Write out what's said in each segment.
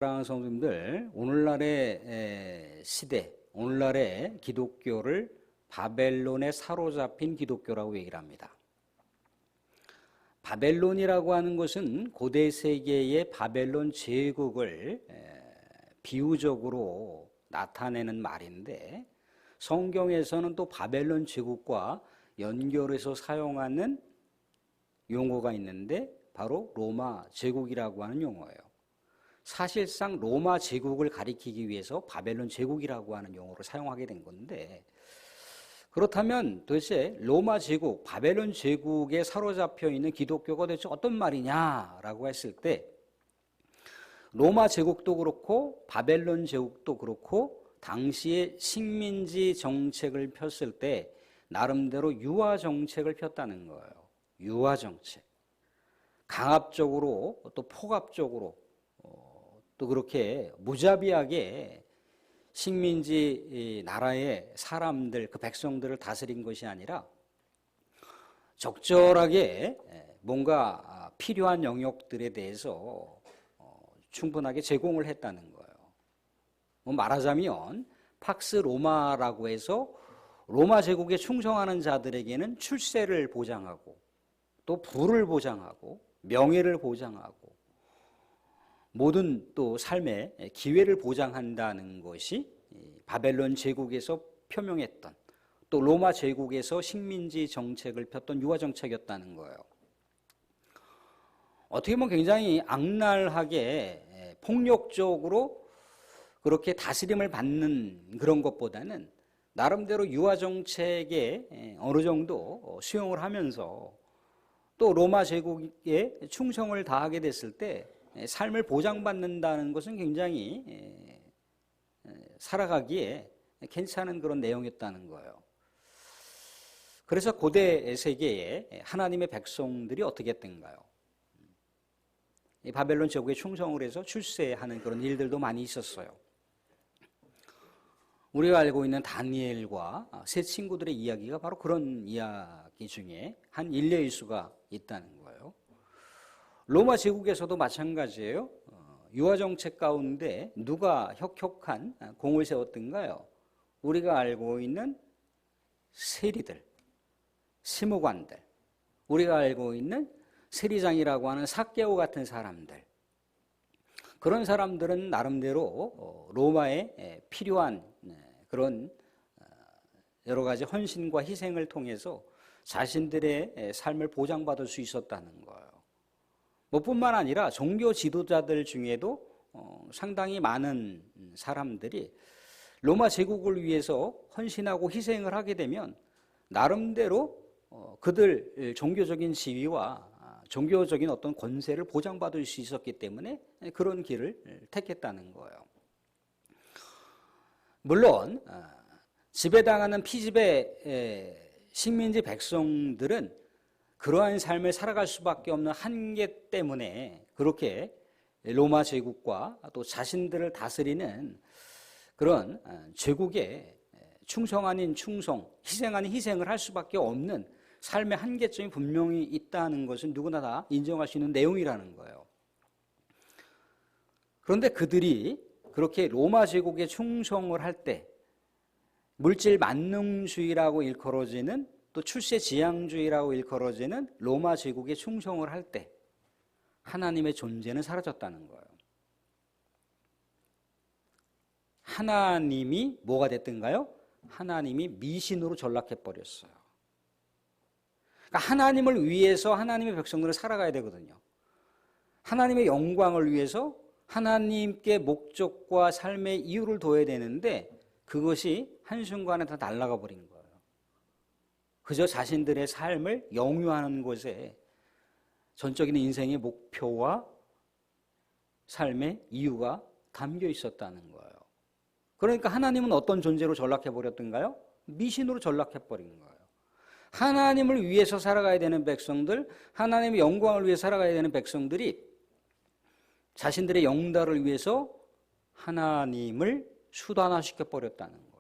사랑하는 성도님들, 오늘날의 시대, 오늘날의 기독교를 바벨론에 사로잡힌 기독교라고 얘기를 합니다. 바벨론이라고 하는 것은 고대 세계의 바벨론 제국을 비유적으로 나타내는 말인데, 성경에서는 또 바벨론 제국과 연결해서 사용하는 용어가 있는데 바로 로마 제국이라고 하는 용어예요. 사실상 로마 제국을 가리키기 위해서 바벨론 제국이라고 하는 용어를 사용하게 된 건데, 그렇다면 도대체 로마 제국, 바벨론 제국에 사로잡혀 있는 기독교가 도대체 어떤 말이냐라고 했을 때, 로마 제국도 그렇고 바벨론 제국도 그렇고 당시에 식민지 정책을 폈을 때 나름대로 유화 정책을 폈다는 거예요. 유화 정책. 강압적으로 또 폭압적으로 또 그렇게 무자비하게 식민지 나라의 사람들, 그 백성들을 다스린 것이 아니라 적절하게 뭔가 필요한 영역들에 대해서 충분하게 제공을 했다는 거예요. 말하자면 팍스 로마라고 해서 로마 제국에 충성하는 자들에게는 출세를 보장하고 또 부를 보장하고 명예를 보장하고 모든 또 삶의 기회를 보장한다는 것이 바벨론 제국에서 표명했던, 또 로마 제국에서 식민지 정책을 폈던 유화 정책이었다는 거예요. 어떻게 보면 굉장히 악랄하게 폭력적으로 그렇게 다스림을 받는 그런 것보다는 나름대로 유화 정책에 어느 정도 수용을 하면서 또 로마 제국에 충성을 다하게 됐을 때 삶을 보장받는다는 것은 굉장히 살아가기에 괜찮은 그런 내용이었다는 거예요. 그래서 고대 세계에 하나님의 백성들이 어떻게 했던가요? 바벨론 제국에 충성을 해서 출세하는 그런 일들도 많이 있었어요. 우리가 알고 있는 다니엘과 세 친구들의 이야기가 바로 그런 이야기 중에 한 일례일 수가 있다는 거예요. 로마 제국에서도 마찬가지예요. 유화 정책 가운데 누가 혁혁한 공을 세웠던가요? 우리가 알고 있는 세리들, 시무관들, 우리가 알고 있는 세리장이라고 하는 삭개오 같은 사람들, 그런 사람들은 나름대로 로마에 필요한 그런 여러 가지 헌신과 희생을 통해서 자신들의 삶을 보장받을 수 있었다는 거예요. 뿐만 아니라 종교 지도자들 중에도 상당히 많은 사람들이 로마 제국을 위해서 헌신하고 희생을 하게 되면 나름대로 그들 종교적인 지위와 종교적인 어떤 권세를 보장받을 수 있었기 때문에 그런 길을 택했다는 거예요. 물론 지배당하는 피지배 식민지 백성들은 그러한 삶을 살아갈 수밖에 없는 한계 때문에 그렇게 로마 제국과 또 자신들을 다스리는 그런 제국에 충성 아닌 충성, 희생 아닌 희생을 할 수밖에 없는 삶의 한계점이 분명히 있다는 것은 누구나 다 인정할 수 있는 내용이라는 거예요. 그런데 그들이 그렇게 로마 제국에 충성을 할 때 물질 만능주의라고 일컬어지는 또 출세지향주의라고 일컬어지는 로마 제국에 충성을 할 때 하나님의 존재는 사라졌다는 거예요. 하나님이 뭐가 됐던가요? 하나님이 미신으로 전락해버렸어요. 그러니까 하나님을 위해서 하나님의 백성들을 살아가야 되거든요. 하나님의 영광을 위해서 하나님께 목적과 삶의 이유를 둬야 되는데 그것이 한순간에 다 날아가 버린 거예요. 그저 자신들의 삶을 영유하는 것에 전적인 인생의 목표와 삶의 이유가 담겨 있었다는 거예요. 그러니까 하나님은 어떤 존재로 전락해버렸던가요? 미신으로 전락해버린 거예요. 하나님을 위해서 살아가야 되는 백성들, 하나님의 영광을 위해 살아가야 되는 백성들이 자신들의 영달을 위해서 하나님을 수단화시켜버렸다는 거예요.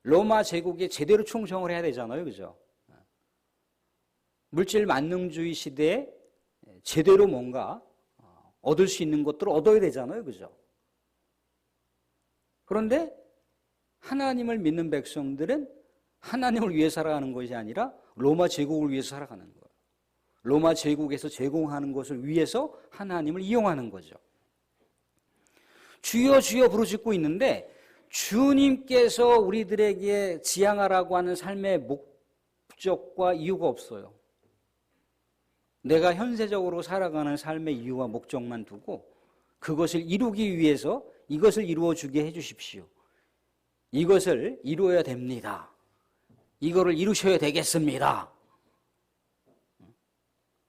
로마 제국에 제대로 충성을 해야 되잖아요. 그죠? 물질 만능주의 시대에 제대로 뭔가 얻을 수 있는 것들을 얻어야 되잖아요. 그죠? 그런데 하나님을 믿는 백성들은 하나님을 위해 살아가는 것이 아니라 로마 제국을 위해서 살아가는 거예요. 로마 제국에서 제공하는 것을 위해서 하나님을 이용하는 거죠. 주여 주여 부르짖고 있는데 주님께서 우리들에게 지향하라고 하는 삶의 목적과 이유가 없어요. 내가 현세적으로 살아가는 삶의 이유와 목적만 두고 그것을 이루기 위해서 이것을 이루어주게 해주십시오. 이것을 이루어야 됩니다. 이거를 이루셔야 되겠습니다.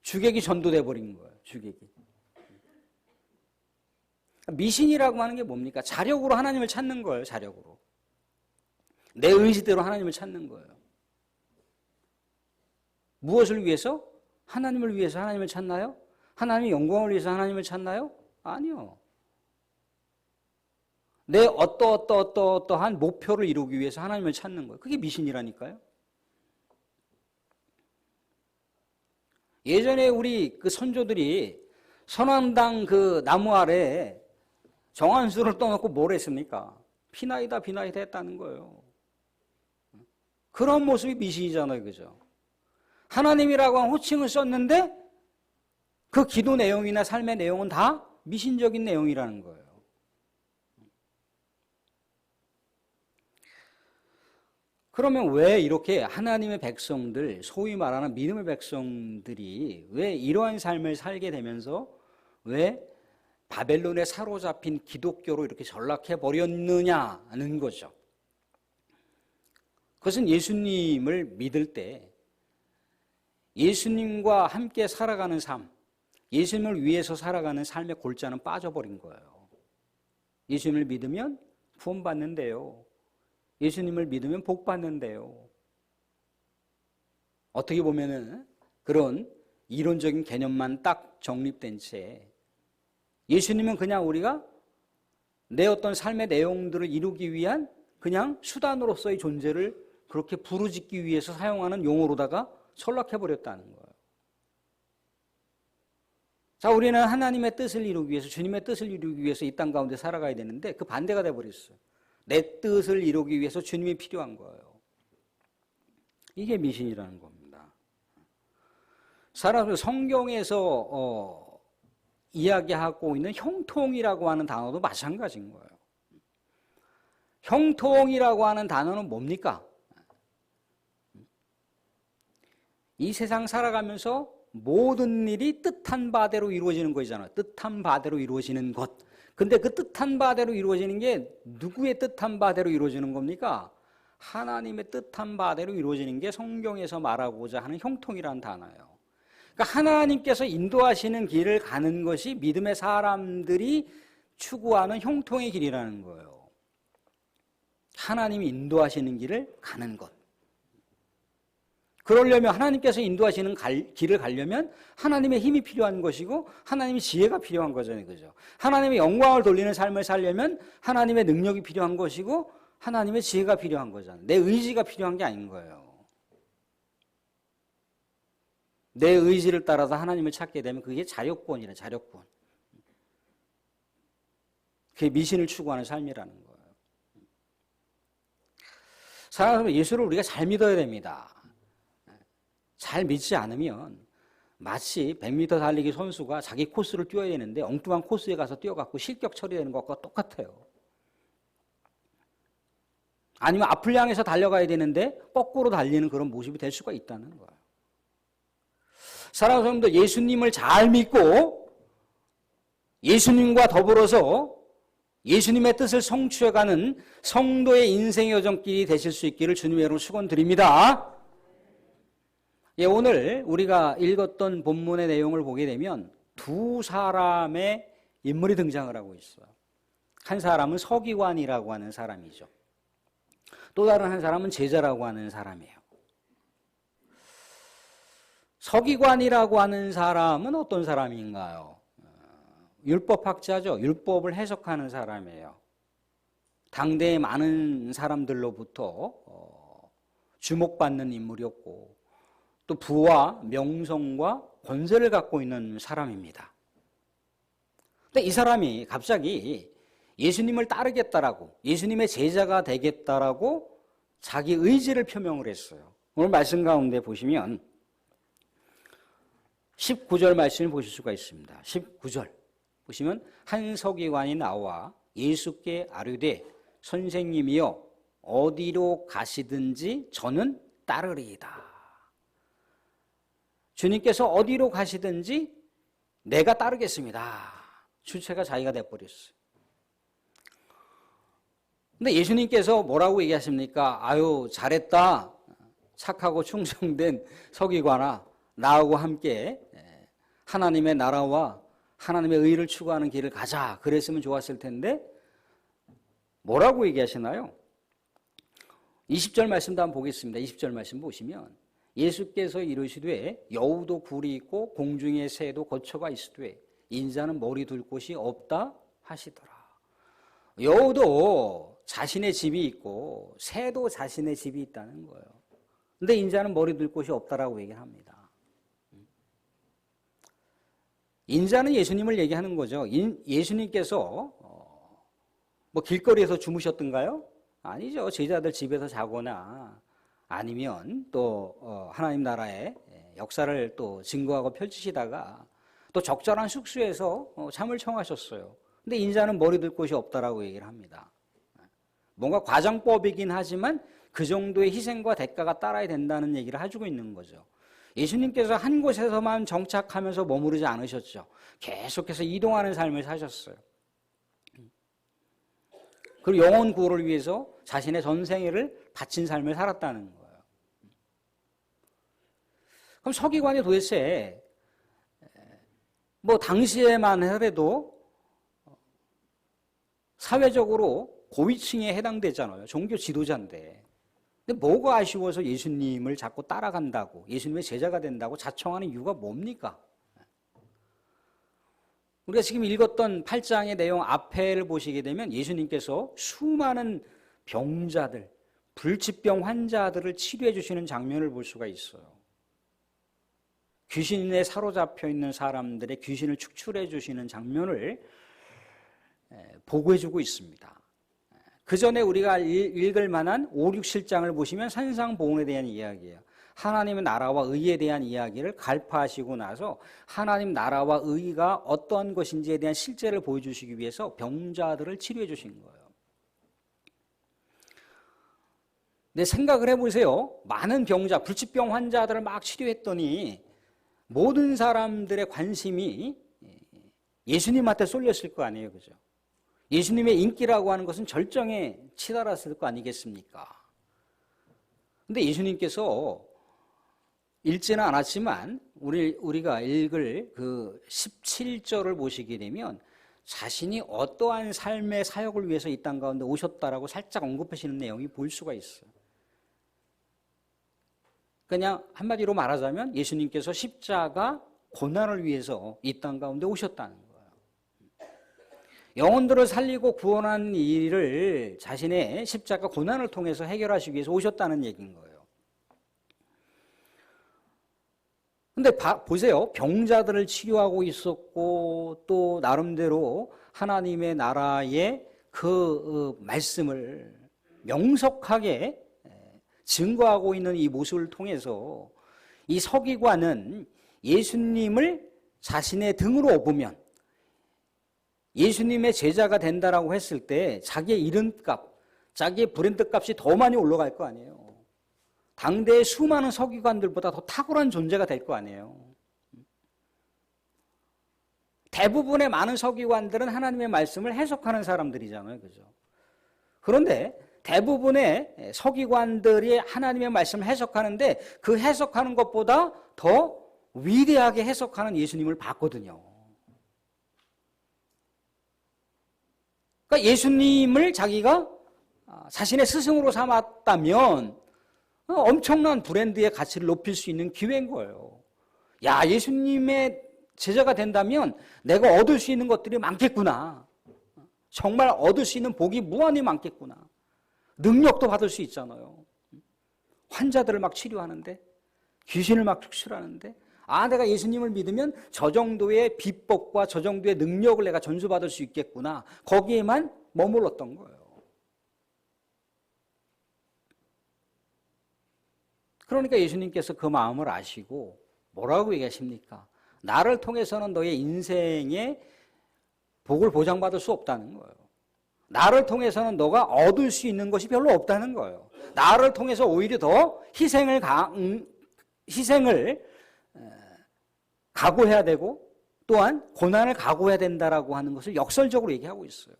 주객이 전도돼 버린 거예요. 주객이. 미신이라고 하는 게 뭡니까? 자력으로 하나님을 찾는 거예요. 자력으로. 내 의지대로 하나님을 찾는 거예요. 무엇을 위해서? 하나님을 위해서 하나님을 찾나요? 하나님의 영광을 위해서 하나님을 찾나요? 아니요. 내 어떠한 목표를 이루기 위해서 하나님을 찾는 거예요. 그게 미신이라니까요. 예전에 우리 그 선조들이 선왕당 그 나무 아래에 정한수를 떠놓고 뭘 했습니까? 비나이다 비나이다 했다는 거예요. 그런 모습이 미신이잖아요. 그죠? 하나님이라고 한 호칭을 썼는데 그 기도 내용이나 삶의 내용은 다 미신적인 내용이라는 거예요. 그러면 왜 이렇게 하나님의 백성들, 소위 말하는 믿음의 백성들이 왜 이러한 삶을 살게 되면서 왜 바벨론에 사로잡힌 기독교로 이렇게 전락해 버렸느냐는 거죠. 그것은 예수님을 믿을 때 예수님과 함께 살아가는 삶, 예수님을 위해서 살아가는 삶의 골자는 빠져버린 거예요. 예수님을 믿으면 구원받는데요. 예수님을 믿으면 복 받는데요. 어떻게 보면은 그런 이론적인 개념만 딱 정립된 채 예수님은 그냥 우리가 내 어떤 삶의 내용들을 이루기 위한 그냥 수단으로서의 존재를 그렇게 부르짖기 위해서 사용하는 용어로다가 전락해버렸다는 거예요. 자, 우리는 하나님의 뜻을 이루기 위해서, 주님의 뜻을 이루기 위해서 이 땅 가운데 살아가야 되는데 그 반대가 돼버렸어요. 내 뜻을 이루기 위해서 주님이 필요한 거예요. 이게 미신이라는 겁니다. 사람들 성경에서 이야기하고 있는 형통이라고 하는 단어도 마찬가지인 거예요. 형통이라고 하는 단어는 뭡니까? 이 세상 살아가면서 모든 일이 뜻한 바대로 이루어지는 거잖아요. 뜻한 바대로 이루어지는 것. 근데 그 뜻한 바대로 이루어지는 게 누구의 뜻한 바대로 이루어지는 겁니까? 하나님의 뜻한 바대로 이루어지는 게 성경에서 말하고자 하는 형통이라는 단어예요. 그러니까 하나님께서 인도하시는 길을 가는 것이 믿음의 사람들이 추구하는 형통의 길이라는 거예요. 하나님이 인도하시는 길을 가는 것. 그러려면 하나님께서 인도하시는 길을 가려면 하나님의 힘이 필요한 것이고 하나님의 지혜가 필요한 거잖아요. 그죠? 하나님의 영광을 돌리는 삶을 살려면 하나님의 능력이 필요한 것이고 하나님의 지혜가 필요한 거잖아요. 내 의지가 필요한 게 아닌 거예요. 내 의지를 따라서 하나님을 찾게 되면 그게 자력권이래, 자력권. 그게 미신을 추구하는 삶이라는 거예요. 사랑하는 예수를 우리가 잘 믿어야 됩니다. 잘 믿지 않으면 마치 100m 달리기 선수가 자기 코스를 뛰어야 되는데 엉뚱한 코스에 가서 뛰어갖고 실격 처리되는 것과 똑같아요. 아니면 앞을 향해서 달려가야 되는데 거꾸로 달리는 그런 모습이 될 수가 있다는 거예요. 사랑하는 성도들, 예수님을 잘 믿고 예수님과 더불어서 예수님의 뜻을 성취해가는 성도의 인생의 여정길이 되실 수 있기를 주님의 이름으로 축원드립니다. 예, 오늘 우리가 읽었던 본문의 내용을 보게 되면 두 사람의 인물이 등장을 하고 있어요. 한 사람은 서기관이라고 하는 사람이죠. 또 다른 한 사람은 제자라고 하는 사람이에요. 서기관이라고 하는 사람은 어떤 사람인가요? 율법학자죠. 율법을 해석하는 사람이에요. 당대의 많은 사람들로부터 주목받는 인물이었고 또 부와 명성과 권세를 갖고 있는 사람입니다. 근데 이 사람이 갑자기 예수님을 따르겠다라고, 예수님의 제자가 되겠다라고 자기 의지를 표명을 했어요. 오늘 말씀 가운데 보시면 19절 말씀을 보실 수가 있습니다. 19절 보시면 한 서기관이 나와 예수께 아뢰되 선생님이여 어디로 가시든지 저는 따르리이다. 주님께서 어디로 가시든지 내가 따르겠습니다. 주체가 자기가 돼버렸어요. 근데 예수님께서 뭐라고 얘기하십니까? 아유 잘했다. 착하고 충성된 서기관아, 나하고 함께 하나님의 나라와 하나님의 의를 추구하는 길을 가자. 그랬으면 좋았을 텐데 뭐라고 얘기하시나요? 20절 말씀도 한번 보겠습니다. 20절 말씀 보시면 예수께서 이르시되 여우도 굴이 있고 공중의 새도 거처가 있으되 인자는 머리 둘 곳이 없다 하시더라. 여우도 자신의 집이 있고 새도 자신의 집이 있다는 거예요. 근데 인자는 머리 둘 곳이 없다라고 얘기합니다. 인자는 예수님을 얘기하는 거죠. 예수님께서 뭐 길거리에서 주무셨던가요? 아니죠. 제자들 집에서 자거나 아니면 또 하나님 나라의 역사를 또 증거하고 펼치시다가 또 적절한 숙소에서 잠을 청하셨어요. 근데 인자는 머리 둘 곳이 없다라고 얘기를 합니다. 뭔가 과정법이긴 하지만 그 정도의 희생과 대가가 따라야 된다는 얘기를 해주고 있는 거죠. 예수님께서 한 곳에서만 정착하면서 머무르지 않으셨죠. 계속해서 이동하는 삶을 사셨어요. 그리고 영혼 구호를 위해서 자신의 전생애를 바친 삶을 살았다는 거예요. 그럼 서기관이 도대체 뭐 당시에만 하더라도 사회적으로 고위층에 해당되잖아요. 종교 지도자인데. 근데 뭐가 아쉬워서 예수님을 자꾸 따라간다고, 예수님의 제자가 된다고 자청하는 이유가 뭡니까? 우리가 지금 읽었던 8장의 내용 앞에를 보시게 되면 예수님께서 수많은 병자들, 불치병 환자들을 치료해 주시는 장면을 볼 수가 있어요. 귀신에 사로잡혀 있는 사람들의 귀신을 축출해 주시는 장면을 보고해 주고 있습니다. 그 전에 우리가 읽을 만한 5, 6, 7장을 보시면 산상보훈에 대한 이야기예요. 하나님의 나라와 의에 대한 이야기를 갈파하시고 나서 하나님 나라와 의가 어떠한 것인지에 대한 실제를 보여주시기 위해서 병자들을 치료해 주신 거예요. 근데 생각을 해보세요. 많은 병자, 불치병 환자들을 막 치료했더니 모든 사람들의 관심이 예수님한테 쏠렸을 거 아니에요. 그죠? 예수님의 인기라고 하는 것은 절정에 치달았을 거 아니겠습니까? 근데 예수님께서 읽지는 않았지만 우리가 읽을 그 17절을 보시게 되면 자신이 어떠한 삶의 사역을 위해서 이 땅 가운데 오셨다라고 살짝 언급하시는 내용이 볼 수가 있어요. 그냥 한마디로 말하자면 예수님께서 십자가 고난을 위해서 이 땅 가운데 오셨다는 거예요. 영혼들을 살리고 구원하는 일을 자신의 십자가 고난을 통해서 해결하시기 위해서 오셨다는 얘기인 거예요. 근데 보세요. 병자들을 치료하고 있었고 또 나름대로 하나님의 나라의 그 말씀을 명석하게 증거하고 있는 이 모습을 통해서 이 서기관은 예수님을 자신의 등으로 업으면 예수님의 제자가 된다라고 했을 때 자기의 이름값, 자기의 브랜드 값이 더 많이 올라갈 거 아니에요. 당대의 수많은 서기관들보다 더 탁월한 존재가 될 거 아니에요. 대부분의 많은 서기관들은 하나님의 말씀을 해석하는 사람들이잖아요. 그죠? 그런데 대부분의 서기관들이 하나님의 말씀을 해석하는데 그 해석하는 것보다 더 위대하게 해석하는 예수님을 봤거든요. 그러니까 예수님을 자기가 자신의 스승으로 삼았다면 엄청난 브랜드의 가치를 높일 수 있는 기회인 거예요. 야, 예수님의 제자가 된다면 내가 얻을 수 있는 것들이 많겠구나. 정말 얻을 수 있는 복이 무한히 많겠구나. 능력도 받을 수 있잖아요. 환자들을 막 치료하는데, 귀신을 막 축출하는데, 아, 내가 예수님을 믿으면 저 정도의 비법과 저 정도의 능력을 내가 전수받을 수 있겠구나. 거기에만 머물렀던 거예요. 그러니까 예수님께서 그 마음을 아시고 뭐라고 얘기하십니까? 나를 통해서는 너의 인생에 복을 보장받을 수 없다는 거예요. 나를 통해서는 너가 얻을 수 있는 것이 별로 없다는 거예요. 나를 통해서 오히려 더 희생을 각오해야 되고 또한 고난을 각오해야 된다라고 하는 것을 역설적으로 얘기하고 있어요.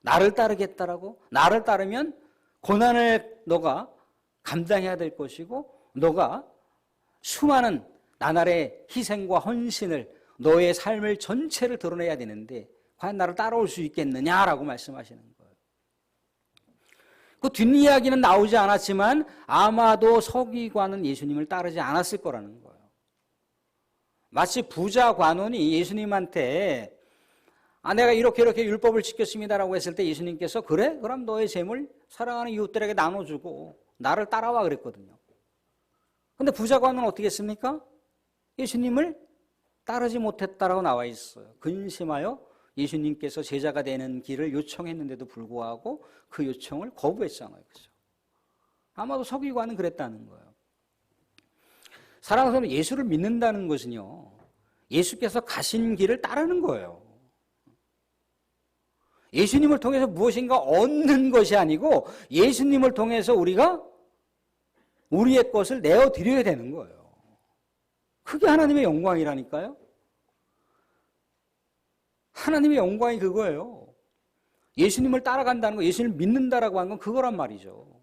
나를 따르겠다라고, 나를 따르면 고난을 너가 감당해야 될 것이고 너가 수많은 나날의 희생과 헌신을 너의 삶을 전체를 드러내야 되는데 과연 나를 따라올 수 있겠느냐라고 말씀하시는 거예요. 그 뒷이야기는 나오지 않았지만 아마도 서기관은 예수님을 따르지 않았을 거라는 거예요. 마치 부자 관원이 예수님한테 내가 이렇게 율법을 지켰습니다라고 했을 때 예수님께서 그래? 그럼 너의 재물 사랑하는 이웃들에게 나눠주고 나를 따라와 그랬거든요. 근데 부자 관원은 어떻게 했습니까? 예수님을 따르지 못했다라고 나와 있어요. 근심하여 예수님께서 제자가 되는 길을 요청했는데도 불구하고 그 요청을 거부했잖아요. 그죠? 아마도 서기관은 그랬다는 거예요. 사랑하는 사람, 예수를 믿는다는 것은요, 예수께서 가신 길을 따르는 거예요. 예수님을 통해서 무엇인가 얻는 것이 아니고 예수님을 통해서 우리가 우리의 것을 내어드려야 되는 거예요. 그게 하나님의 영광이라니까요. 하나님의 영광이 그거예요. 예수님을 따라간다는 거, 예수님을 믿는다라고 하는 건 그거란 말이죠.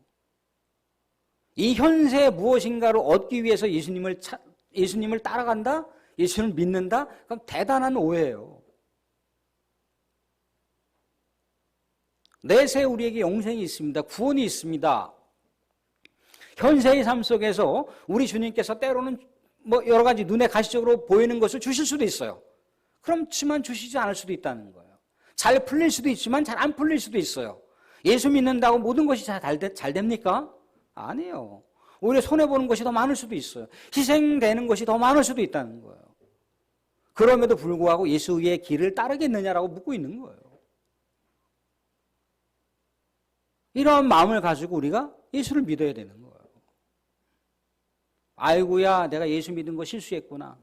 이 현세에 무엇인가를 얻기 위해서 예수님을 따라간다? 예수님을 믿는다? 그럼 대단한 오해예요. 내세 우리에게 영생이 있습니다. 구원이 있습니다. 현세의 삶 속에서 우리 주님께서 때로는 여러 가지 눈에 가시적으로 보이는 것을 주실 수도 있어요. 그렇지만 주시지 않을 수도 있다는 거예요. 잘 풀릴 수도 있지만 잘 안 풀릴 수도 있어요. 예수 믿는다고 모든 것이 잘 됩니까? 아니에요. 오히려 손해보는 것이 더 많을 수도 있어요. 희생되는 것이 더 많을 수도 있다는 거예요. 그럼에도 불구하고 예수의 길을 따르겠느냐라고 묻고 있는 거예요. 이러한 마음을 가지고 우리가 예수를 믿어야 되는 거예요. 아이고야, 내가 예수 믿은 거 실수했구나.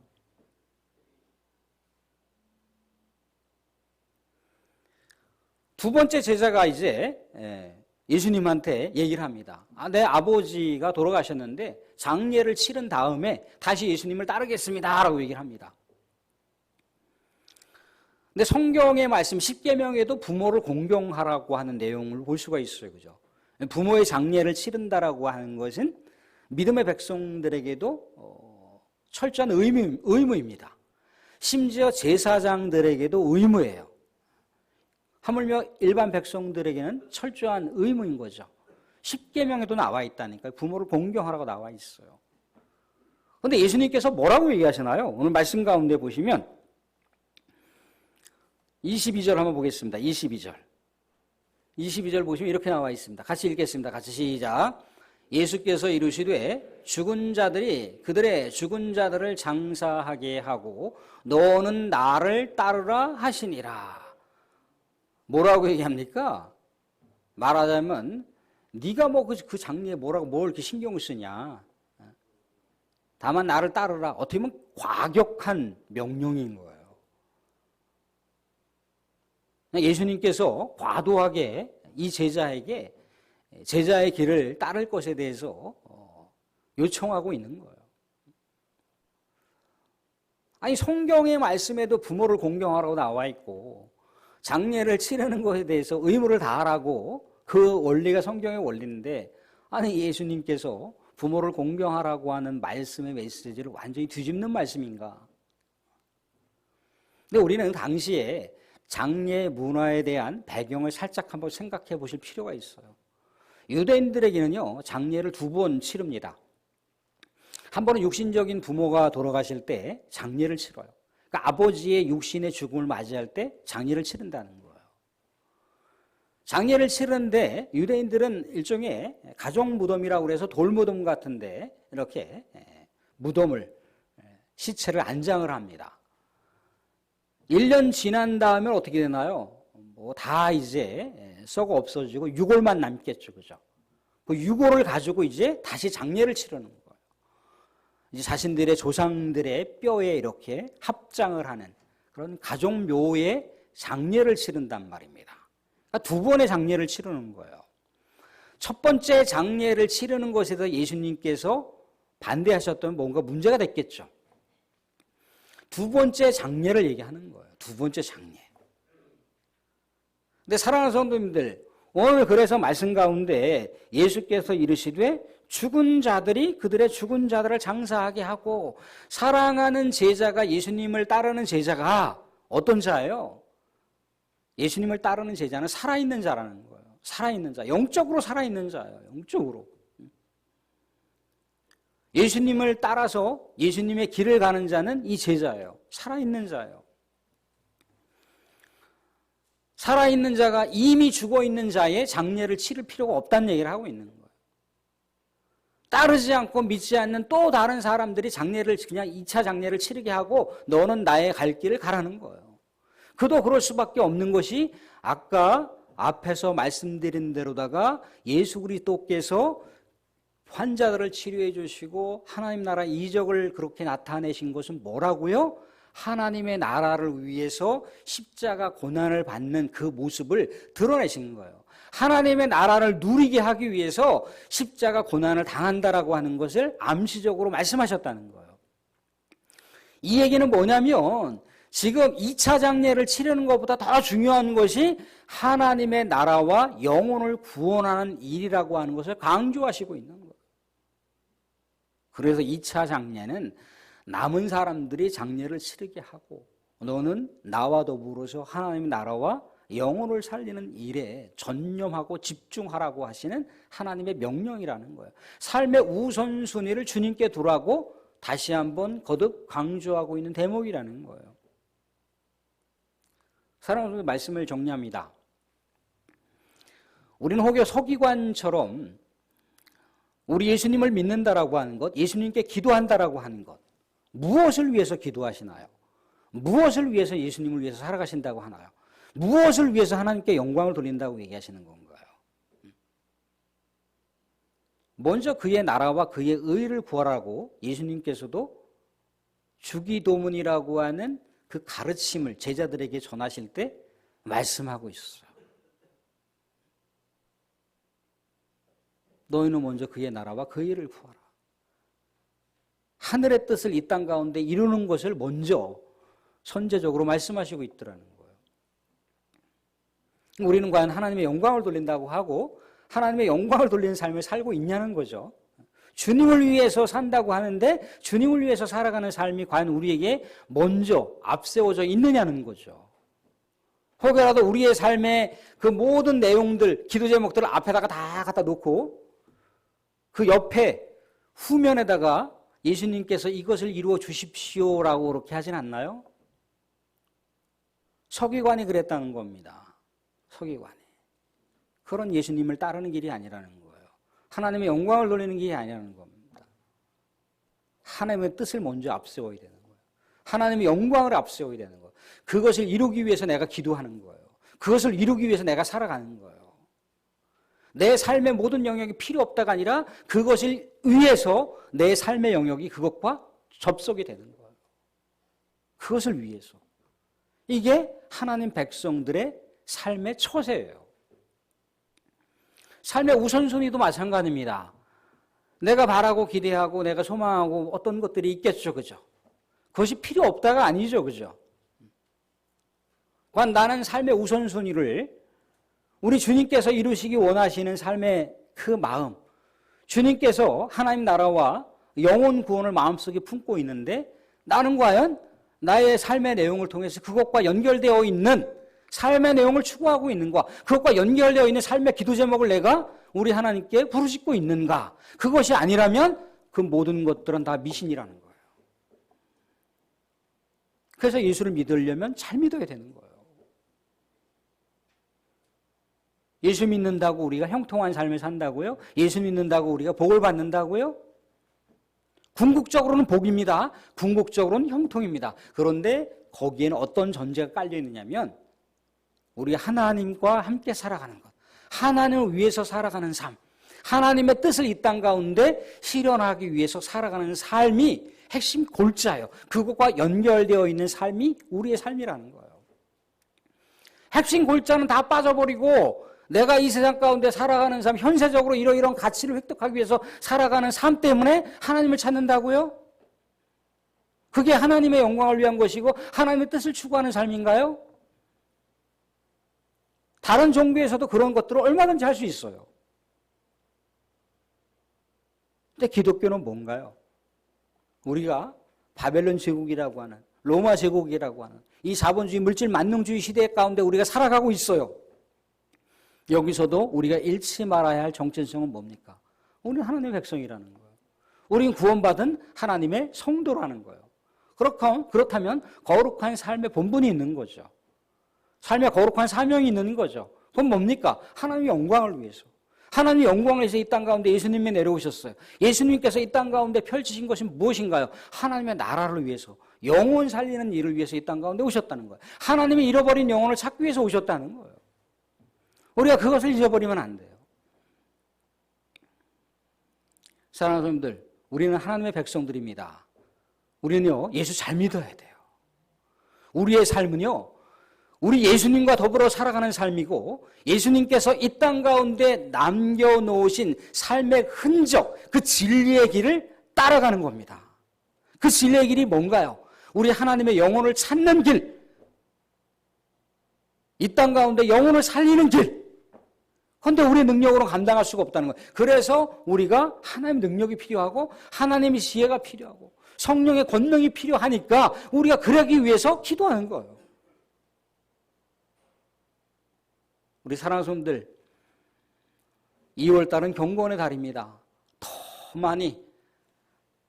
두 번째 제자가 이제 예수님한테 얘기를 합니다. 내 아버지가 돌아가셨는데 장례를 치른 다음에 다시 예수님을 따르겠습니다 라고 얘기를 합니다. 근데 성경의 말씀 10계명에도 부모를 공경하라고 하는 내용을 볼 수가 있어요. 그죠? 부모의 장례를 치른다라고 하는 것은 믿음의 백성들에게도 철저한 의무입니다. 심지어 제사장들에게도 의무예요. 하물며 일반 백성들에게는 철저한 의무인 거죠. 10계명에도 나와 있다니까요. 부모를 공경하라고 나와 있어요. 그런데 예수님께서 뭐라고 얘기하시나요? 오늘 말씀 가운데 보시면 22절 한번 보겠습니다. 22절 보시면 이렇게 나와 있습니다. 같이 읽겠습니다. 같이 시작. 예수께서 이르시되 죽은 자들이 그들의 죽은 자들을 장사하게 하고 너는 나를 따르라 하시니라. 뭐라고 얘기합니까? 말하자면 네가 그 장례에 뭘 이렇게 신경을 쓰냐. 다만 나를 따르라. 어떻게 보면 과격한 명령인 거예요. 예수님께서 과도하게 이 제자에게 제자의 길을 따를 것에 대해서 요청하고 있는 거예요. 아니, 성경의 말씀에도 부모를 공경하라고 나와 있고 장례를 치르는 것에 대해서 의무를 다하라고 그 원리가 성경의 원리인데, 아니 예수님께서 부모를 공경하라고 하는 말씀의 메시지를 완전히 뒤집는 말씀인가? 근데 우리는 당시에 장례 문화에 대한 배경을 살짝 한번 생각해 보실 필요가 있어요. 유대인들에게는요, 장례를 두 번 치릅니다. 한 번은 육신적인 부모가 돌아가실 때 장례를 치러요. 그러니까 아버지의 육신의 죽음을 맞이할 때 장례를 치른다는 거예요. 장례를 치르는데 유대인들은 일종의 가족 무덤이라고 해서 돌무덤 같은데 이렇게 무덤을 시체를 안장을 합니다. 1년 지난 다음에 어떻게 되나요? 뭐 다 이제 썩어 없어지고 유골만 남겠죠. 그죠? 그 유골을 가지고 이제 다시 장례를 치르는 거예요. 이제 자신들의 조상들의 뼈에 이렇게 합장을 하는 그런 가족묘에 장례를 치른단 말입니다. 그러니까 두 번의 장례를 치르는 거예요. 첫 번째 장례를 치르는 것에 대해서 예수님께서 반대하셨다면 뭔가 문제가 됐겠죠. 두 번째 장례를 얘기하는 거예요. 두 번째 장례. 근데 사랑하는 성도님들, 오늘 그래서 말씀 가운데 예수께서 이르시되 죽은 자들이 그들의 죽은 자들을 장사하게 하고, 사랑하는 제자가 예수님을 따르는 제자가 어떤 자예요? 예수님을 따르는 제자는 살아있는 자라는 거예요. 살아있는 자, 영적으로 살아있는 자예요. 영적으로. 예수님을 따라서 예수님의 길을 가는 자는 이 제자예요. 살아있는 자예요. 살아있는 자가 이미 죽어있는 자의 장례를 치를 필요가 없다는 얘기를 하고 있는 거예요. 따르지 않고 믿지 않는 또 다른 사람들이 장례를 그냥 2차 장례를 치르게 하고 너는 나의 갈 길을 가라는 거예요. 그도 그럴 수밖에 없는 것이 아까 앞에서 말씀드린 대로다가 예수 그리스도께서 환자들을 치료해 주시고 하나님 나라 이적을 그렇게 나타내신 것은 뭐라고요? 하나님의 나라를 위해서 십자가 고난을 받는 그 모습을 드러내신 거예요. 하나님의 나라를 누리게 하기 위해서 십자가 고난을 당한다라고 하는 것을 암시적으로 말씀하셨다는 거예요. 이 얘기는 뭐냐면 지금 2차 장례를 치르는 것보다 더 중요한 것이 하나님의 나라와 영혼을 구원하는 일이라고 하는 것을 강조하시고 있는 거예요. 그래서 2차 장례는 남은 사람들이 장례를 치르게 하고 너는 나와 더불어서 하나님의 나라와 영혼을 살리는 일에 전념하고 집중하라고 하시는 하나님의 명령이라는 거예요. 삶의 우선순위를 주님께 두라고 다시 한번 거듭 강조하고 있는 대목이라는 거예요. 사랑하는 말씀을 정리합니다. 우리는 혹여 서기관처럼 우리 예수님을 믿는다라고 하는 것, 예수님께 기도한다라고 하는 것, 무엇을 위해서 기도하시나요? 무엇을 위해서 예수님을 위해서 살아가신다고 하나요? 무엇을 위해서 하나님께 영광을 돌린다고 얘기하시는 건가요? 먼저 그의 나라와 그의 의를 구하라고 예수님께서도 주기도문이라고 하는 그 가르침을 제자들에게 전하실 때 말씀하고 있어요. 너희는 먼저 그의 나라와 그 일을 구하라. 하늘의 뜻을 이 땅 가운데 이루는 것을 먼저 선제적으로 말씀하시고 있더라는 거예요. 우리는 과연 하나님의 영광을 돌린다고 하고 하나님의 영광을 돌리는 삶을 살고 있냐는 거죠. 주님을 위해서 산다고 하는데 주님을 위해서 살아가는 삶이 과연 우리에게 먼저 앞세워져 있느냐는 거죠. 혹여라도 우리의 삶의 그 모든 내용들, 기도 제목들을 앞에다가 다 갖다 놓고 그 옆에 후면에다가 예수님께서 이것을 이루어 주십시오라고 그렇게 하진 않나요? 서기관이 그랬다는 겁니다. 서기관이. 그런 예수님을 따르는 길이 아니라는 거예요. 하나님의 영광을 돌리는 길이 아니라는 겁니다. 하나님의 뜻을 먼저 앞세워야 되는 거예요. 하나님의 영광을 앞세워야 되는 거예요. 그것을 이루기 위해서 내가 기도하는 거예요. 그것을 이루기 위해서 내가 살아가는 거예요. 내 삶의 모든 영역이 필요 없다가 아니라 그것을 위해서 내 삶의 영역이 그것과 접속이 되는 거예요. 그것을 위해서. 이게 하나님 백성들의 삶의 처세예요. 삶의 우선순위도 마찬가지입니다. 내가 바라고 기대하고 내가 소망하고 어떤 것들이 있겠죠. 그죠? 그것이 필요 없다가 아니죠. 그죠? 그건 나는 삶의 우선순위를 우리 주님께서 이루시기 원하시는 삶의 그 마음, 주님께서 하나님 나라와 영혼 구원을 마음속에 품고 있는데 나는 과연 나의 삶의 내용을 통해서 그것과 연결되어 있는 삶의 내용을 추구하고 있는가? 그것과 연결되어 있는 삶의 기도 제목을 내가 우리 하나님께 부르짖고 있는가? 그것이 아니라면 그 모든 것들은 다 미신이라는 거예요. 그래서 예수를 믿으려면 잘 믿어야 되는 거예요. 예수 믿는다고 우리가 형통한 삶을 산다고요? 예수 믿는다고 우리가 복을 받는다고요? 궁극적으로는 복입니다. 궁극적으로는 형통입니다. 그런데 거기에는 어떤 전제가 깔려 있느냐면 우리 하나님과 함께 살아가는 것, 하나님을 위해서 살아가는 삶, 하나님의 뜻을 이 땅 가운데 실현하기 위해서 살아가는 삶이 핵심 골자예요. 그것과 연결되어 있는 삶이 우리의 삶이라는 거예요. 핵심 골자는 다 빠져버리고 내가 이 세상 가운데 살아가는 삶, 현세적으로 이러이러한 가치를 획득하기 위해서 살아가는 삶 때문에 하나님을 찾는다고요? 그게 하나님의 영광을 위한 것이고 하나님의 뜻을 추구하는 삶인가요? 다른 종교에서도 그런 것들을 얼마든지 할 수 있어요. 근데 기독교는 뭔가요? 우리가 바벨론 제국이라고 하는, 로마 제국이라고 하는 이 자본주의 물질 만능주의 시대 가운데 우리가 살아가고 있어요. 여기서도 우리가 잃지 말아야 할 정체성은 뭡니까? 우리는 하나님의 백성이라는 거예요. 우리는 구원받은 하나님의 성도라는 거예요. 그렇다면 거룩한 삶의 본분이 있는 거죠. 삶의 거룩한 사명이 있는 거죠. 그건 뭡니까? 하나님의 영광을 위해서. 하나님의 영광을 위해서 이 땅 가운데 예수님이 내려오셨어요. 예수님께서 이 땅 가운데 펼치신 것이 무엇인가요? 하나님의 나라를 위해서, 영혼 살리는 일을 위해서 이 땅 가운데 오셨다는 거예요. 하나님이 잃어버린 영혼을 찾기 위해서 오셨다는 거예요. 우리가 그것을 잊어버리면 안 돼요. 사랑하는 여러분들, 우리는 하나님의 백성들입니다. 우리는요, 예수 잘 믿어야 돼요. 우리의 삶은요, 우리 예수님과 더불어 살아가는 삶이고 예수님께서 이 땅 가운데 남겨놓으신 삶의 흔적, 그 진리의 길을 따라가는 겁니다. 그 진리의 길이 뭔가요? 우리 하나님의 영혼을 찾는 길, 이 땅 가운데 영혼을 살리는 길. 그런데 우리 능력으로 감당할 수가 없다는 거예요. 그래서 우리가 하나님의 능력이 필요하고 하나님의 지혜가 필요하고 성령의 권능이 필요하니까 우리가 그러기 위해서 기도하는 거예요. 우리 사랑하는 손들, 2월달은 경건의 달입니다. 더 많이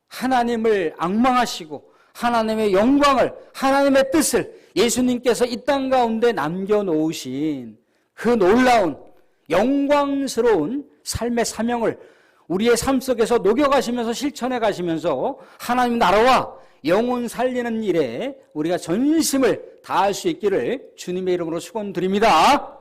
하나님을 앙망하시고 하나님의 영광을, 하나님의 뜻을 예수님께서 이 땅 가운데 남겨놓으신 그 놀라운 영광스러운 삶의 사명을 우리의 삶 속에서 녹여가시면서 실천해 가시면서 하나님 나라와 영혼 살리는 일에 우리가 전심을 다할 수 있기를 주님의 이름으로 축원드립니다.